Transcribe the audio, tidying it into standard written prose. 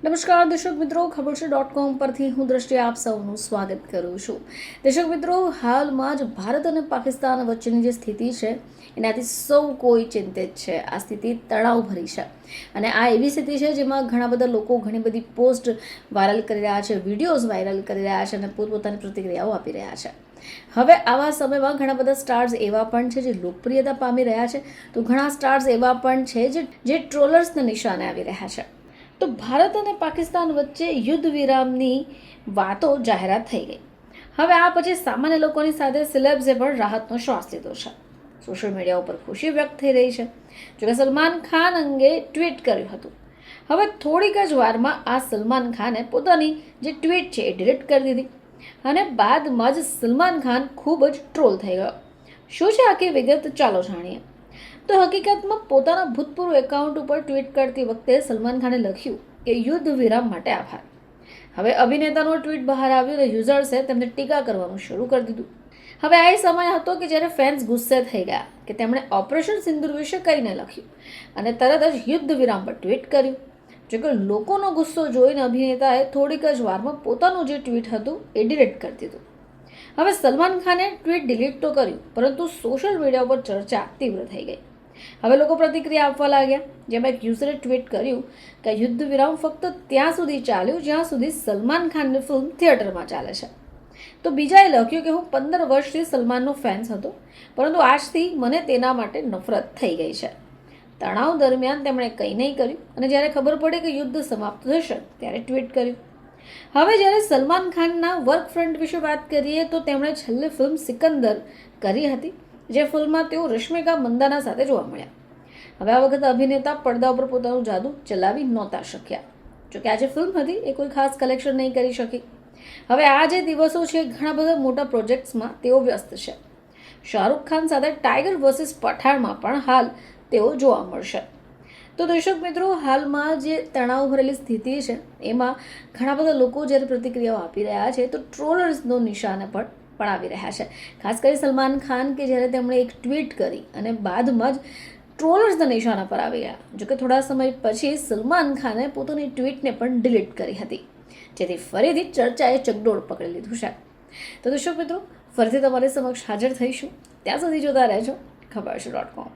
નમસ્કાર દર્શક મિત્રો, ખબર છે .com પરથી હું દ્રષ્ટિ આપ સૌનું સ્વાગત કરું છું. દર્શક મિત્રો, હાલમાં જ ભારત અને પાકિસ્તાન વચ્ચેની જે સ્થિતિ છે એનાથી સૌ કોઈ ચિંતિત છે. આ સ્થિતિ તણાવભરી છે અને આ એવી સ્થિતિ છે જેમાં ઘણા બધા લોકો ઘણી બધી પોસ્ટ વાયરલ કરી રહ્યા છે, વિડીયોઝ વાયરલ કરી રહ્યા છે અને પોતપોતાની પ્રતિક્રિયાઓ આપી રહ્યા છે. હવે આવા સમયમાં ઘણા બધા સ્ટાર્સ એવા પણ છે જે લોકપ્રિયતા પામી રહ્યા છે, તો ઘણા સ્ટાર્સ એવા પણ છે જે ટ્રોલર્સને નિશાને આવી રહ્યા છે. તો ભારત અને પાકિસ્તાન વચ્ચે યુદ્ધ વિરામની વાતો જાહેરાત થઈ ગઈ. હવે આ પછી સામાન્ય લોકોની સાથે સેલેબ્સે પણ રાહતનો શ્વાસ લીધો છે. સોશિયલ મીડિયા ઉપર ખુશી વ્યક્ત થઈ રહી છે. જોકે સલમાન ખાન અંગે ટ્વીટ કર્યું હતું. હવે થોડીક જ વારમાં આ સલમાન ખાને પોતાની જે ટ્વીટ છે એ ડિલીટ કરી દીધી અને બાદમાં જ સલમાન ખાન ખૂબ જ ટ્રોલ થઈ ગયો. શું છે આખી વિગત, ચાલો જાણીએ. તો હકીકતમાં પોતાના ભૂતપૂર્વ એકાઉન્ટ ઉપર ટ્વીટ કરતી વખતે સલમાન ખાને લખ્યું કે યુદ્ધ વિરામ માટે આભાર. હવે અભિનેતાનો ટ્વીટ બહાર આવ્યું અને યુઝર્સે તેમને ટીકા કરવાનું શરૂ કરી દીધું. હવે આ સમય હતો કે જ્યારે ફેન્સ ગુસ્સે થઈ ગયા કે તેમણે ઓપરેશન સિંદૂર વિશે કંઈ ન લખ્યું અને તરત જ યુદ્ધ વિરામ પર ટ્વીટ કર્યું. જોકે લોકોનો ગુસ્સો જોઈને અભિનેતાએ થોડીક જ વારમાં પોતાનું જે ટ્વીટ હતું એ ડિલીટ કરી દીધું. હવે સલમાન ખાને ટ્વીટ ડિલીટ તો કર્યું, પરંતુ સોશિયલ મીડિયા પર ચર્ચા તીવ્ર થઈ ગઈ. હવે લોકો પ્રતિક્રિયા આપવા લાગ્યા. જેમાં એક યુઝરે ટ્વીટ કર્યું કે યુદ્ધ વિરામ ફક્ત ત્યાં સુધી ચાલ્યું જ્યાં સુધી સલમાન ખાનની ફિલ્મ થિયેટરમાં ચાલે છે. તો બીજાએ લખ્યું કે હું 15 વર્ષથી સલમાનનો ફેન્સ હતો, પરંતુ આજથી મને તેના માટે નફરત થઈ ગઈ છે. તણાવ દરમિયાન તેમણે કંઈ નહીં કર્યું અને જ્યારે ખબર પડી કે યુદ્ધ સમાપ્ત થશે ત્યારે ટ્વીટ કર્યું. હવે જ્યારે સલમાન ખાનના વર્ક ફ્રન્ટ વિશે વાત કરીએ તો તેમણે છેલ્લી ફિલ્મ સિકંદર કરી હતી, જે ફિલ્મમાં તેઓ રશ્મિકા મંદાના સાથે જોવા મળ્યા. હવે આ વખતે અભિનેતા પડદા ઉપર પોતાનું જાદુ ચલાવી નહોતા શક્યા. જોકે આ જે ફિલ્મ હતી એ કોઈ ખાસ કલેક્શન નહીં કરી શકી. હવે આ જે દિવસો છે ઘણા બધા મોટા પ્રોજેક્ટ્સમાં તેઓ વ્યસ્ત છે. શાહરૂખ ખાન સાથે ટાઈગર વર્સિસ પઠાણમાં પણ હાલ તેઓ જોવા મળશે. તો દર્શક મિત્રો, હાલમાં જે તણાવ ભરેલી સ્થિતિ છે એમાં ઘણા બધા લોકો જ્યારે પ્રતિક્રિયાઓ આપી રહ્યા છે તો ટ્રોલર્સનો નિશાને પણ આવી રહ્યા છે. ખાસ કરી સલમાન ખાન કે જ્યારે તેમણે એક ટ્વીટ કરી અને બાદમાં જ ટ્રોલર્સના નિશાના પર આવી ગયા. જોકે થોડા સમય પછી સલમાન ખાને પોતાની ટ્વીટને પણ ડિલીટ કરી હતી, જેથી ફરીથી ચર્ચાએ ચગડોળ પકડી લીધું છે. તો દર્શક મિત્રો, ફરીથી તમારી સમક્ષ હાજર થઈશું. ત્યાં સુધી જોતા રહેજો ખબર છે .com.